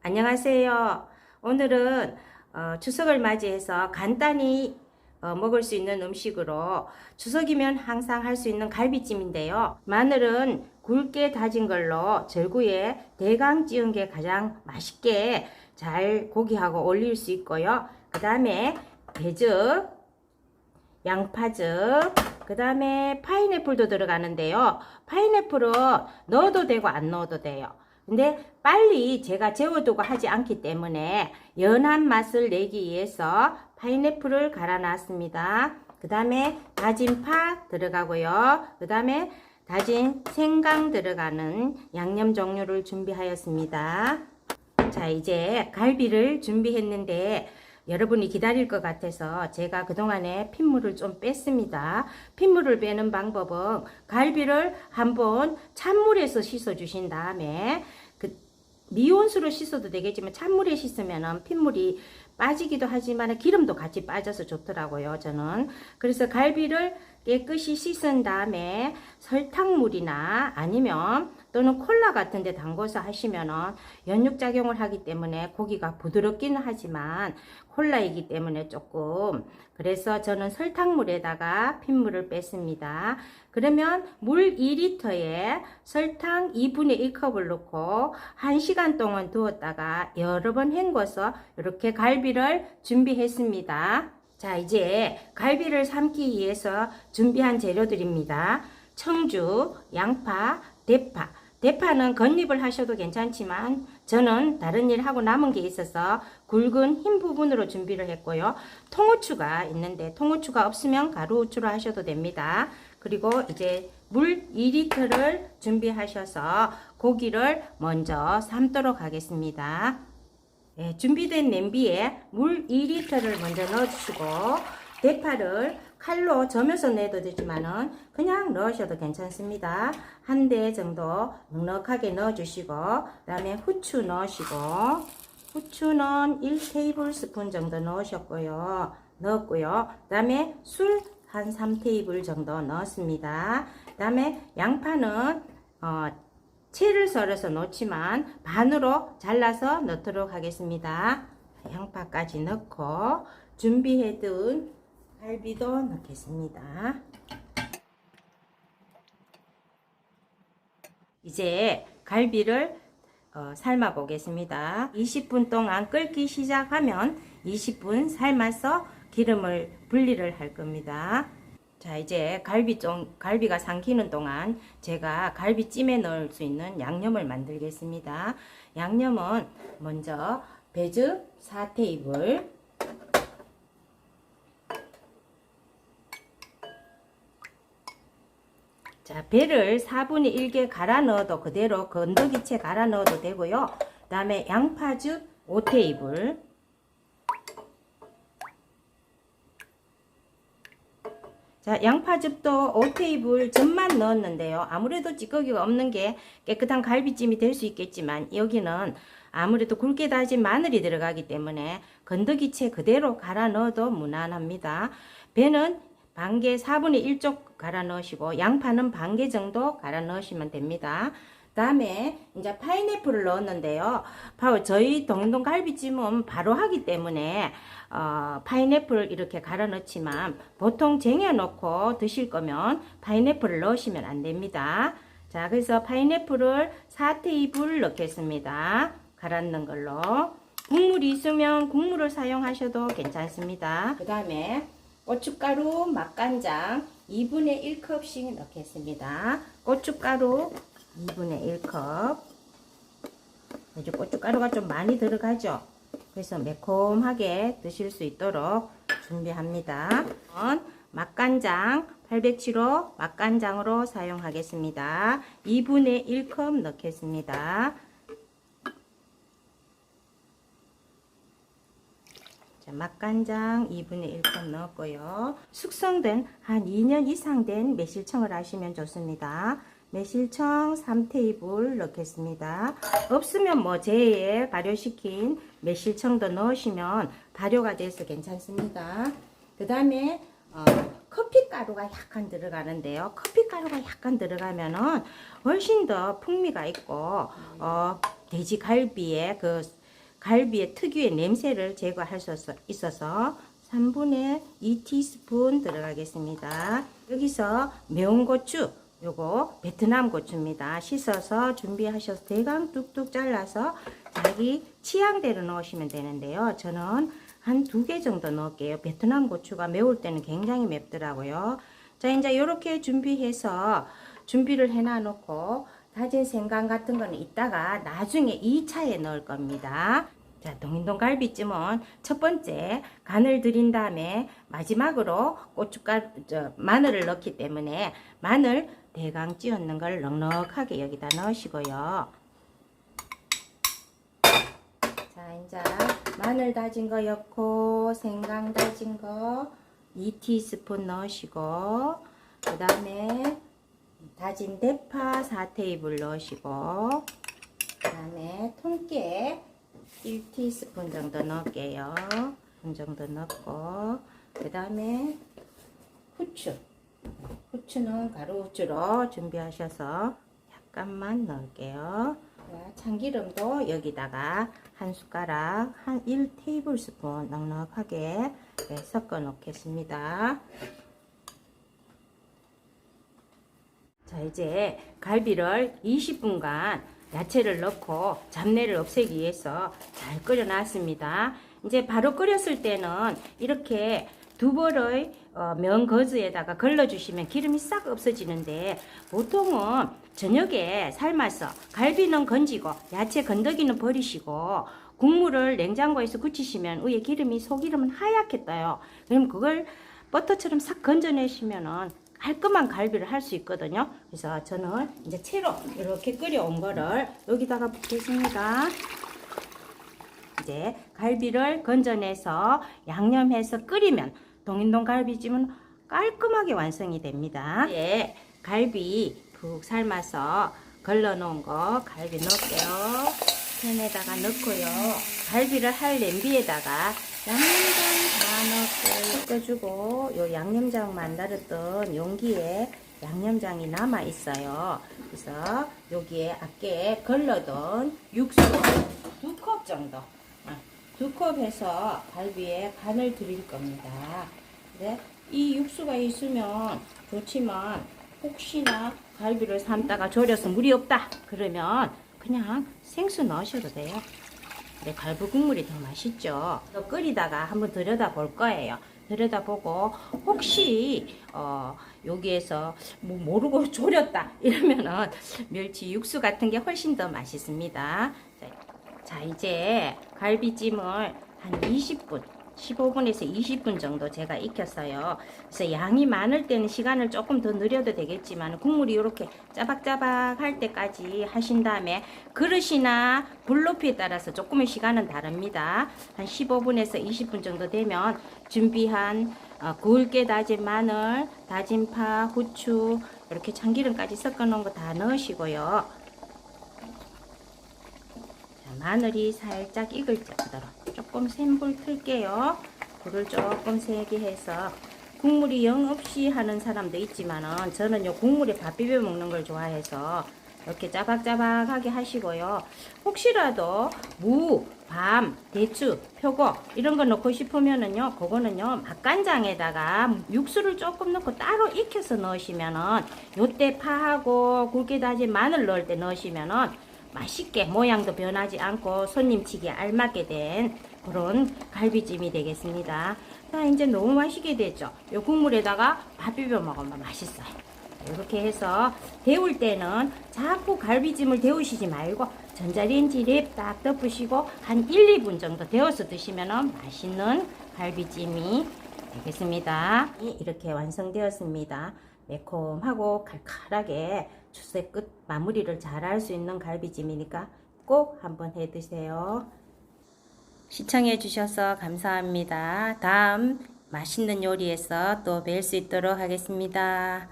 안녕하세요. 오늘은 추석을 맞이해서 간단히 먹을 수 있는 음식으로 추석이면 항상 할 수 있는 갈비찜인데요. 마늘은 굵게 다진 걸로 절구에 대강 찌은 게 가장 맛있게 잘 고기하고 올릴 수 있고요. 그 다음에 배즙, 양파즙, 그 다음에 파인애플도 들어가는데요. 파인애플은 넣어도 되고 안 넣어도 돼요. 근데 빨리 제가 재워두고 하지 않기 때문에 연한 맛을 내기 위해서 파인애플을 갈아 놨습니다. 그 다음에 다진 파 들어가고요. 그 다음에 다진 생강 들어가는 양념 종류를 준비하였습니다. 자, 이제 갈비를 준비했는데 여러분이 기다릴 것 같아서 제가 그동안에 핏물을 좀 뺐습니다. 핏물을 빼는 방법은 갈비를 한번 찬물에서 씻어 주신 다음에 미온수로 씻어도 되겠지만 찬물에 씻으면 핏물이 빠지기도 하지만 기름도 같이 빠져서 좋더라고요. 저는 그래서 갈비를 깨끗이 씻은 다음에 설탕물이나 아니면 또는 콜라 같은 데 담궈서 하시면은 연육작용을 하기 때문에 고기가 부드럽기는 하지만 콜라이기 때문에 조금, 그래서 저는 설탕물에다가 핏물을 뺐습니다. 그러면 물 2리터에 설탕 2분의 1컵을 넣고 1시간 동안 두었다가 여러 번 헹궈서 이렇게 갈비를 준비했습니다. 자, 이제 갈비를 삶기 위해서 준비한 재료들입니다. 청주, 양파, 대파. 대파는 겉잎을 하셔도 괜찮지만 저는 다른 일 하고 남은 게 있어서 굵은 흰 부분으로 준비를 했고요. 통후추가 있는데 통후추가 없으면 가루후추로 하셔도 됩니다. 그리고 이제 물 2리터를 준비하셔서 고기를 먼저 삶도록 하겠습니다. 네, 준비된 냄비에 물 2리터를 먼저 넣어주시고 대파를 칼로 저면서 내도 되지만은 그냥 넣으셔도 괜찮습니다. 한 대 정도 넉넉하게 넣어주시고 그 다음에 후추 넣으시고 후추는 1테이블스푼 정도 넣으셨고요. 넣었고요. 그 다음에 술 한 3테이블 정도 넣었습니다. 그 다음에 양파는 채를 썰어서 넣지만 반으로 잘라서 넣도록 하겠습니다. 양파까지 넣고 준비해둔 갈비도 넣겠습니다. 이제 갈비를 삶아 보겠습니다. 20분 동안 끓기 시작하면 20분 삶아서 기름을 분리를 할 겁니다. 자, 이제 갈비가 삼키는 동안 제가 갈비찜에 넣을 수 있는 양념을 만들겠습니다. 양념은 먼저 배즙 4테이블, 자, 배를 4분의 1개 갈아 넣어도 그대로 건더기채 갈아 넣어도 되고요. 그 다음에 양파즙 5테이블, 자, 양파즙도 5테이블 즙만 넣었는데요. 아무래도 찌꺼기가 없는 게 깨끗한 갈비찜이 될 수 있겠지만 여기는 아무래도 굵게 다진 마늘이 들어가기 때문에 건더기채 그대로 갈아 넣어도 무난합니다. 배는 반개 4분의 1쪽 갈아 넣으시고 양파는 반개 정도 갈아 넣으시면 됩니다. 그 다음에 이제 파인애플을 넣었는데요. 저희 동동 갈비찜은 바로 하기 때문에 파인애플을 이렇게 갈아 넣지만 보통 쟁여 놓고 드실 거면 파인애플을 넣으시면 안 됩니다. 자, 그래서 파인애플을 4테이블 넣겠습니다. 갈아 넣은 걸로. 국물이 있으면 국물을 사용하셔도 괜찮습니다. 그 다음에 고춧가루, 맛간장 2분의 1컵씩 넣겠습니다. 고춧가루 2분의 1컵. 이제 고춧가루가 좀 많이 들어가죠. 그래서 매콤하게 드실 수 있도록 준비합니다. 맛간장 800치로 맛간장으로 사용하겠습니다. 2분의 1컵 넣겠습니다. 자, 맛간장 2분의 1컵 넣었고요. 숙성된 한 2년 이상 된 매실청을 하시면 좋습니다. 매실청 3테이블 넣겠습니다. 없으면 뭐 제에 발효시킨 매실청도 넣으시면 발효가 돼서 괜찮습니다. 그 다음에 커피가루가 약간 들어가는데요. 커피가루가 약간 들어가면은 훨씬 더 풍미가 있고 돼지갈비의 그 갈비의 특유의 냄새를 제거할 수 있어서 3분의 2티스푼 들어가겠습니다. 여기서 매운 고추, 요거 베트남 고추입니다. 씻어서 준비하셔서 대강 뚝뚝 잘라서 자기 취향대로 넣으시면 되는데요. 저는 한 2개 정도 넣을게요. 베트남 고추가 매울 때는 굉장히 맵더라고요. 자, 이제 이렇게 준비해서 준비를 해놔 놓고 다진 생강 같은 거는 이따가 나중에 2차에 넣을 겁니다. 자, 동인동 갈비찜은 첫 번째 간을 들인 다음에 마지막으로 마늘을 넣기 때문에 마늘 대강 찧었는 걸 넉넉하게 여기다 넣으시고요. 자, 이제 마늘 다진 거 넣고 생강 다진 거 2티스푼 넣으시고, 그 다음에 다진 대파 4테이블 넣으시고, 그 다음에 통깨 1티스푼 정도 넣을게요. 이 정도 넣고, 그 다음에 후추는 가루후추로 준비하셔서 약간만 넣을게요. 참기름도 여기다가 한 숟가락, 한 1테이블스푼 넉넉하게 섞어 놓겠습니다. 자, 이제 갈비를 20분간 야채를 넣고 잡내를 없애기 위해서 잘 끓여 놨습니다. 이제 바로 끓였을 때는 이렇게 두벌의 면 거즈에다가 걸러주시면 기름이 싹 없어지는데, 보통은 저녁에 삶아서 갈비는 건지고 야채 건더기는 버리시고 국물을 냉장고에서 굳히시면 위에 기름이 소기름은 하얗게 떠요. 그럼 그걸 버터처럼 싹 건져내시면은 깔끔한 갈비를 할 수 있거든요. 그래서 저는 이제 채로 이렇게 끓여온 거를 여기다가 붓겠습니다. 이제 갈비를 건져내서 양념해서 끓이면 동인동 갈비찜은 깔끔하게 완성이 됩니다. 이제 갈비 푹 삶아서 걸러 놓은 거 갈비 넣을게요. 팬에다가 넣고요. 갈비를 할 냄비에다가 양념장 다 넣고 섞어주고, 요 양념장 만들었던 용기에 양념장이 남아 있어요. 그래서 여기에 아까 걸러둔 육수 2컵 정도, 2컵 해서 갈비에 간을 드릴 겁니다. 네? 이 육수가 있으면 좋지만 혹시나 갈비를 삶다가 졸여서 물이 없다 그러면 그냥 생수 넣으셔도 돼요. 근데 갈비 국물이 더 맛있죠. 또 끓이다가 한번 들여다 볼 거예요. 들여다보고 혹시 여기에서 뭐 모르고 졸였다 이러면은 멸치 육수 같은 게 훨씬 더 맛있습니다. 자, 이제 갈비찜을 한 20분 15분에서 20분 정도 제가 익혔어요. 그래서 양이 많을 때는 시간을 조금 더 늘려도 되겠지만 국물이 이렇게 짜박짜박 할 때까지 하신 다음에 그릇이나 불 높이에 따라서 조금의 시간은 다릅니다. 한 15분에서 20분 정도 되면 준비한 굵게 다진 마늘, 다진 파, 후추, 이렇게 참기름까지 섞어 놓은 거 다 넣으시고요. 마늘이 살짝 익을 정도로 조금 센 불 틀게요. 불을 조금 세게 해서, 국물이 영 없이 하는 사람도 있지만은 저는 요 국물에 밥 비벼 먹는 걸 좋아해서 이렇게 짜박짜박하게 하시고요. 혹시라도 무, 밤, 대추, 표고 이런 거 넣고 싶으면은요, 그거는요 맛간장에다가 육수를 조금 넣고 따로 익혀서 넣으시면은, 요때 파하고 굵게 다진 마늘 넣을 때 넣으시면은 맛있게 모양도 변하지 않고 손님치기에 알맞게 된 그런 갈비찜이 되겠습니다. 자, 이제 너무 맛있게 됐죠. 이 국물에다가 밥 비벼 먹으면 맛있어요. 이렇게 해서 데울 때는 자꾸 갈비찜을 데우시지 말고 전자레인지에 딱 덮으시고 한 1, 2분 정도 데워서 드시면 맛있는 갈비찜이 되겠습니다. 이렇게 완성되었습니다. 매콤하고 칼칼하게 추세 끝 마무리를 잘 할 수 있는 갈비찜이니까 꼭 한번 해 드세요. 시청해 주셔서 감사합니다. 다음 맛있는 요리에서 또 뵐 수 있도록 하겠습니다.